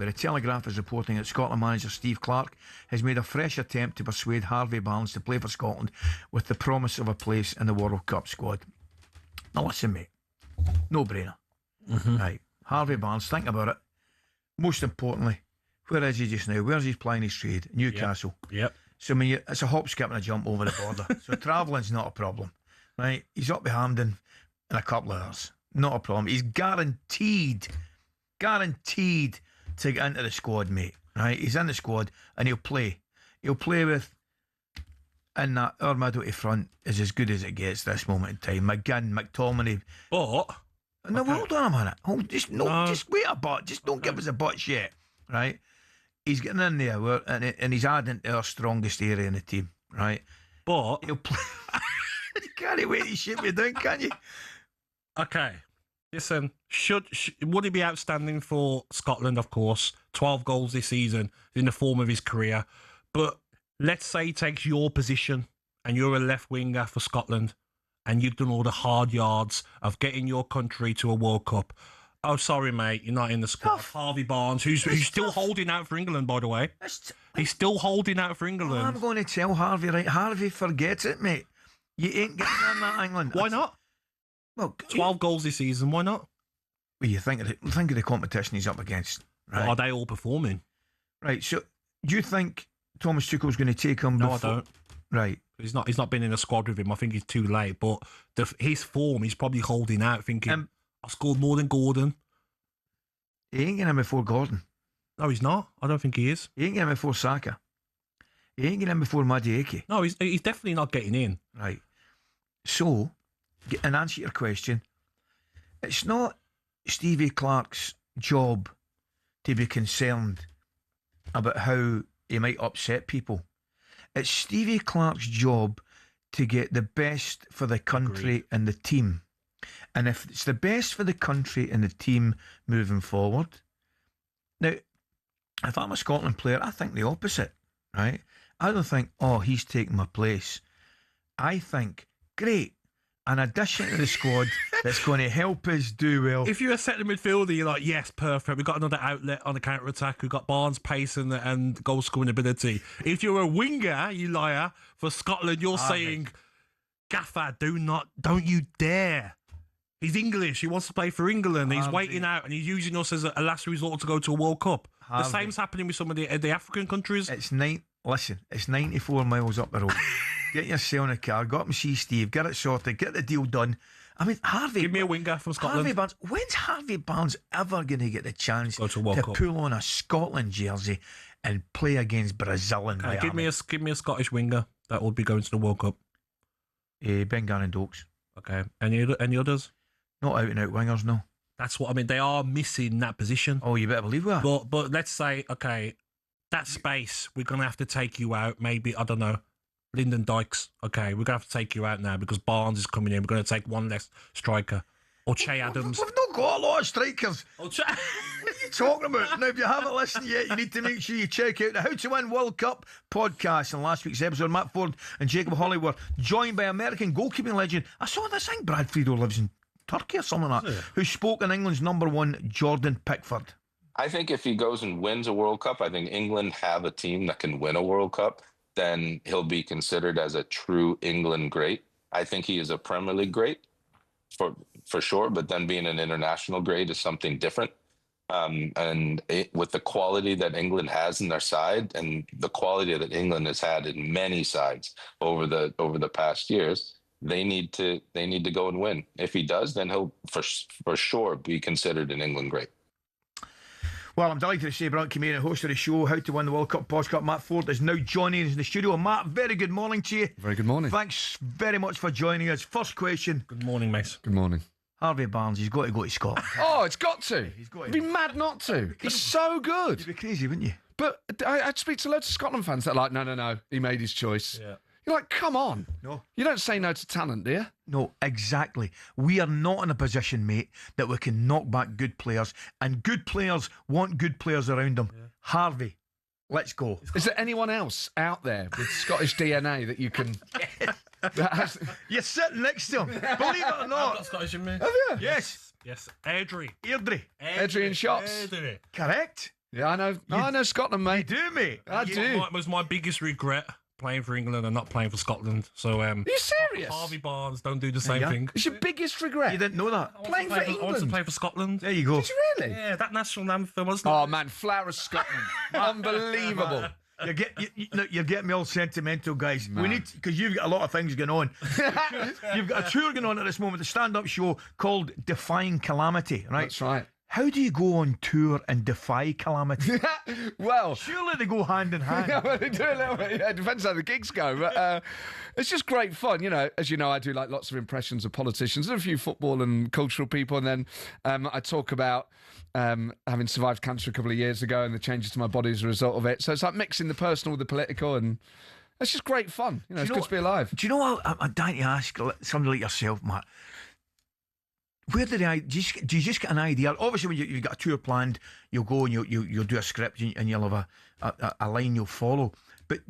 where the Telegraph is reporting that Scotland manager Steve Clarke has made a fresh attempt to persuade Harvey Barnes to play for Scotland with the promise of a place in the World Cup squad. Now listen, mate, no brainer. Right, Harvey Barnes, think about it. Most importantly, where is he just now? Where's he playing his trade? Newcastle. Yep. So I mean, it's a hop, skip and a jump over the border. So travelling's not a problem. Right, he's up behind Hampden in a couple of hours. Not a problem. He's guaranteed to get into the squad, mate. Right, he's in the squad and he'll play. He'll play with, in that, our middle to front is as good as it gets this moment in time. McGinn, McTominay. But No, hold on a minute. Just wait a bit. Just don't give us a butch yet. Right, he's getting in there, and he's adding to our strongest area in the team. Right, but he'll play. You can't wait to shit me down, can you? Okay. Listen, would he be outstanding for Scotland? Of course, 12 goals this season in the form of his career. But let's say he takes your position and you're a left winger for Scotland and you've done all the hard yards of getting your country to a World Cup. Oh, sorry, mate, you're not in the squad. Tough. Harvey Barnes, who's still holding out for England, by the way. He's still holding out for England. I'm going to tell Harvey, right? Harvey, forget it, mate. You ain't getting in that England. Why not? Well, 12 goals this season, why not? Well, you think of the competition he's up against, right? Are they all performing? Right, so do you think Thomas Tuchel's going to take him? No, I don't. Right. He's not been in a squad with him. I think he's too late. But his form, he's probably holding out, thinking, I scored more than Gordon. He ain't getting him before Gordon. No, he's not. I don't think he is. He ain't getting him before Saka. He ain't getting him before Madueke. No, he's definitely not getting in. Right. So, in answer to your question, it's not Stevie Clarke's job to be concerned about how he might upset people. It's Stevie Clarke's job to get the best for the country Agreed. and the team. And if it's the best for the country and the team moving forward, now, if I'm a Scotland player, I think the opposite, right? I don't think, he's taking my place. I think, great, an addition to the squad that's going to help us do well. If you're a centre midfielder, you're like, yes, perfect. We've got another outlet on the counter-attack. We've got Barnes' pace and goal-scoring ability. If you're a winger, you liar, for Scotland, you're saying, Gaffer, don't you dare. He's English. He wants to play for England. He's waiting out and he's using us as a last resort to go to a World Cup. The same's happening with some of the African countries. It's 94 miles up the road. Get yourself in a car, go up and see Steve, get it sorted, get the deal done. I mean, Harvey... Give me a winger from Scotland. Harvey Barnes, when's Harvey Barnes ever going to get the chance Go to a World Cup. pull on a Scotland jersey and play against Brazil in Miami? Give me a Scottish winger that would be going to the World Cup. Ben Gannon Dokes. Okay. Any others? Not out and out wingers, no. That's what I mean. They are missing that position. Oh, you better believe that. But let's say, okay, that space, we're going to have to take you out. Maybe, I don't know, Lyndon Dykes. Okay, we're going to have to take you out now because Barnes is coming in. We're going to take one less striker. Or Che Adams. We've not got a lot of strikers. What are you talking about? Now, if you haven't listened yet, you need to make sure you check out the How to Win World Cup podcast. In last week's episode, Matt Forde and Jacob Hawley were joined by American goalkeeping legend. I saw this, I think Brad Friedel lives in Turkey or something like that, who spoke in England's number one, Jordan Pickford. I think if he goes and wins a World Cup, I think England have a team that can win a World Cup, then he'll be considered as a true England great. I think he is a Premier League great for sure, but then being an international great is something different. With the quality that England has in their side and the quality that England has had in many sides over the past years, they need to go and win. If he does, then he'll for sure be considered an England great. Well, I'm delighted to say Brant Kamara, host of the show, How to Win the World Cup podcast, Matt Forde, is now joining us in the studio. Matt, very good morning to you. Very good morning. Thanks very much for joining us. First question. Good morning, mate. Good morning. Harvey Barnes, he's got to go to Scotland. Oh, it's got to. He's got to. It'd be mad not to. He's so good. You'd be crazy, wouldn't you? But I'd speak to loads of Scotland fans that are like, no, he made his choice. Yeah. You're like, come on. No. You don't say no to talent, do you? No, exactly. We are not in a position, mate, that we can knock back good players, and good players want good players around them. Yeah. Harvey, let's go. Is there anyone else out there with Scottish DNA that you can... You're sitting next to him. Believe it or I've not. got Scottish in me. Have you? Yes. Yes. Airdrie. Airdrie. Adrian Shots. Airdrie. Correct. Yeah, I know. I know Scotland, mate. Do, mate? I do. Was my biggest regret playing for England and not playing for Scotland. So, Are you serious? Harvey Barnes, don't do the same thing. It's your biggest regret. You didn't know that? Playing for I want to England. play for Scotland. There you go. Did you really? Yeah, that national anthem wasn't Oh man, Flower of Scotland, unbelievable. You're getting me all sentimental, guys. We need, because you've got a lot of things going on. You've got a tour going on at this moment, a stand-up show called Defying Calamity, right? That's right. How do you go on tour and defy calamity? Well, Surely they go hand in hand. yeah, well, they do a little bit. Yeah, it depends how the gigs go, but it's just great fun. You know, as you know, I do like lots of impressions of politicians and a few football and cultural people, and then I talk about having survived cancer a couple of years ago and the changes to my body as a result of it. So it's like mixing the personal with the political, and it's just great fun. You know, it's good to be alive. Do you know what I'm dying to ask somebody like yourself, Matt? Where do you just get an idea? Obviously, when you've got a tour planned, you'll go and you'll do a script and you'll have a line you'll follow. But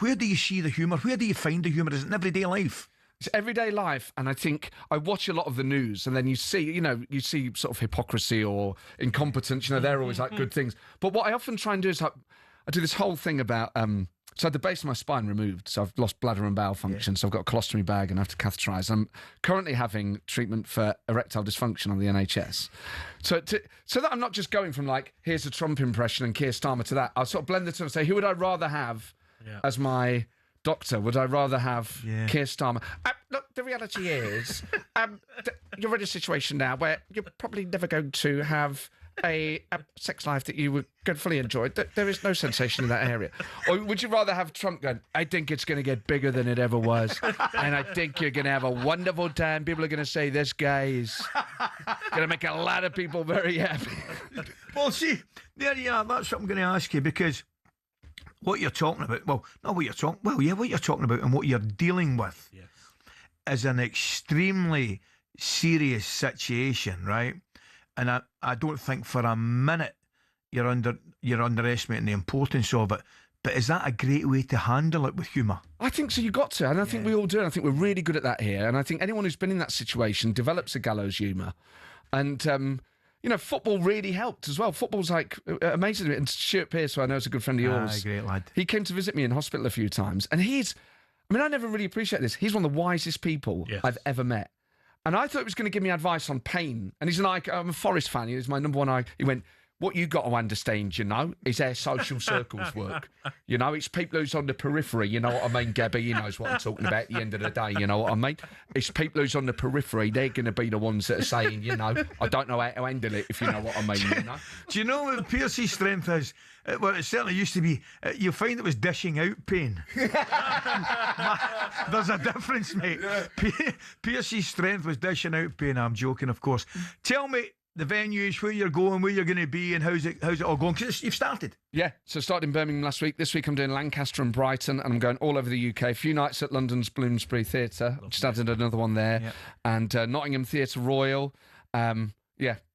where do you see the humour? Where do you find the humour? Is it in everyday life? It's everyday life, and I think I watch a lot of the news, and then you see sort of hypocrisy or incompetence. You know, they're always like good things. But what I often try and do is I do this whole thing about. So I had the base of my spine removed, so I've lost bladder and bowel function, so I've got a colostomy bag and I have to catheterise. I'm currently having treatment for erectile dysfunction on the NHS. So that I'm not just going from like, here's a Trump impression and Keir Starmer to that, I'll sort of blend the two and say, who would I rather have as my doctor? Would I rather have Keir Starmer? Look, the reality is, you're in a situation now where you're probably never going to have a sex life that you would fully enjoy. There is no sensation in that area. Or would you rather have Trump going, I think it's going to get bigger than it ever was, and I think you're going to have a wonderful time. People are going to say this guy is going to make a lot of people very happy. Well, see, there you are. That's what I'm going to ask you, because what you're talking about, what you're talking about and what you're dealing with is an extremely serious situation, right? And I don't think for a minute you're underestimating the importance of it. But is that a great way to handle it with humour? I think so. You got to, and I think we all do. And I think we're really good at that here. And I think anyone who's been in that situation develops a gallows humour. And you know, football really helped as well. Football's like amazing. And Stuart Pearce, who I know is a good friend of yours, great lad. He came to visit me in hospital a few times, and I never really appreciate this. He's one of the wisest people I've ever met. And I thought he was going to give me advice on pain. And I'm a Forest fan. He's my number one. He went, what you got to understand, you know, is how social circles work. You know, it's people who's on the periphery. You know what I mean, Gabby? He knows what I'm talking about at the end of the day. You know what I mean? It's people who's on the periphery. They're going to be the ones that are saying, you know, I don't know how to handle it, if you know what I mean, you know? Do you know what Pierce's strength is? Well, it certainly used to be. You'll find it was dishing out pain. There's a difference, mate. Pierce's strength was dishing out pain. I'm joking, of course. Tell me the venues, where you're going, where you're going to be, and how's it all going? Because you've started. Yeah, so started in Birmingham last week. This week I'm doing Lancaster and Brighton, and I'm going all over the UK. A few nights at London's Bloomsbury Theatre. Just added another one there. Yep. And Nottingham Theatre Royal.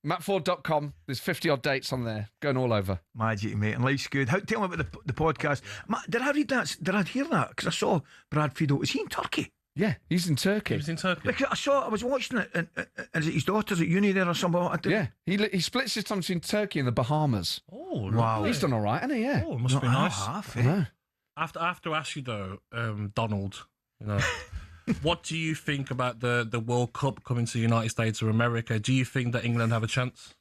MattForde.com. There's 50-odd dates on there. Going all over. Magic, mate. And life's good. Tell me about the podcast. Matt, did I read that? Did I hear that? Because I saw Brad Friedel. Is he in Turkey? Yeah, he's in Turkey. He was in Turkey. Because I was watching it, and is it his daughter's at uni there or something? Yeah, he splits his time between Turkey and the Bahamas. Oh, wow. He's done all right, hasn't he? Yeah. Oh, it must be nice. Half, I know. I have to ask you though, Donald, you know, what do you think about the World Cup coming to the United States or America? Do you think that England have a chance?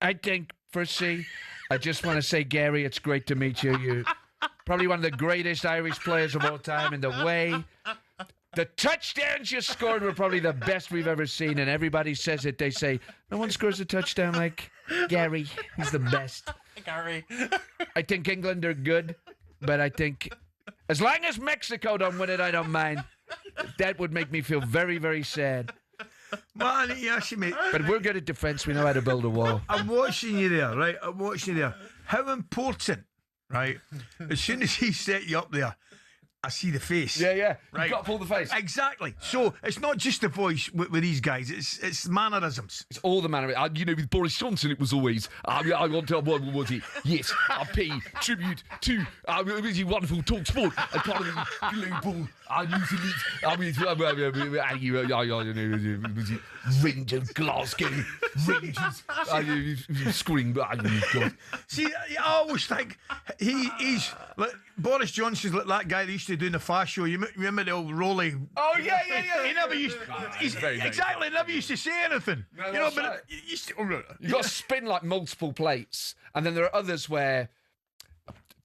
I think, firstly, I just want to say, Gary, it's great to meet you. You're probably one of the greatest Irish players of all time, and the touchdowns you scored were probably the best we've ever seen, and everybody says it. They say, no one scores a touchdown like Gary. He's the best. Gary. I think England are good, but I think as long as Mexico don't win it, I don't mind. That would make me feel very, very sad. Man, yes, mate. But we're good at defence. We know how to build a wall. I'm watching you there, right? I'm watching you there. How important, right? As soon as he set you up there, I see the face. Yeah. Right. You've got to pull the face. Exactly. So it's not just the voice with these guys. It's mannerisms. It's all the manner. With Boris Johnson, it was always, I want to, what was it? Yes, I pay tribute to the wonderful talkSPORT economy global. Rangers, Glasgow, Rangers, screaming. See, I always think he's like Boris Johnson's like that guy that used to do in the Fast Show. You remember the old Rolly? Oh yeah. He never used. Exactly. Never used to say anything. No, you know, that's but right. you used to, You've got to spin like multiple plates, and then there are others where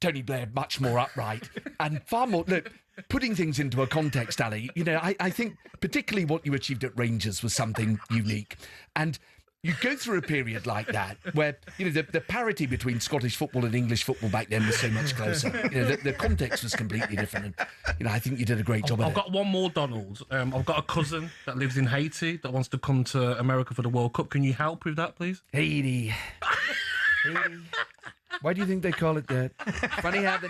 Tony Blair much more upright and far more. Look, putting things into a context, Ali. I think particularly what you achieved at Rangers was something unique, and you go through a period like that where the parity between Scottish football and English football back then was so much closer. The context was completely different, and I think you did a great job. I've got one more, Donald. I've got a cousin that lives in Haiti that wants to come to America for the World Cup. Can you help with that, please? Haiti. Why do you think they call it that? Funny how the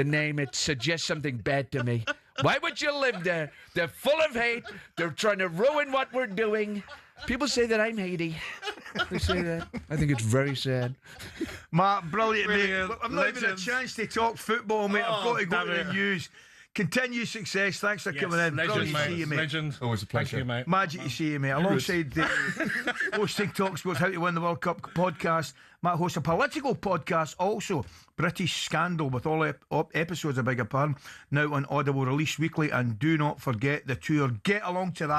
name, it suggests something bad to me. Why would you live there? They're full of hate. They're trying to ruin what we're doing. People say that I'm Haiti. They say that. I think it's very sad. Matt, brilliant, mate. I've not even had a Legends. chance to talk football, mate. I've got to go to the news. Continued success. Thanks for coming in. Legend, Brilliant to see mate. you, mate. Legend. Always a pleasure. Thank you, mate. Magic to see you, mate. Alongside the hosting talkSPORT How to Win the World Cup podcast, Matt hosts a political podcast also, British Scandal, with all episodes, I beg your pardon, now on Audible, released weekly. And do not forget the tour. Get along to that.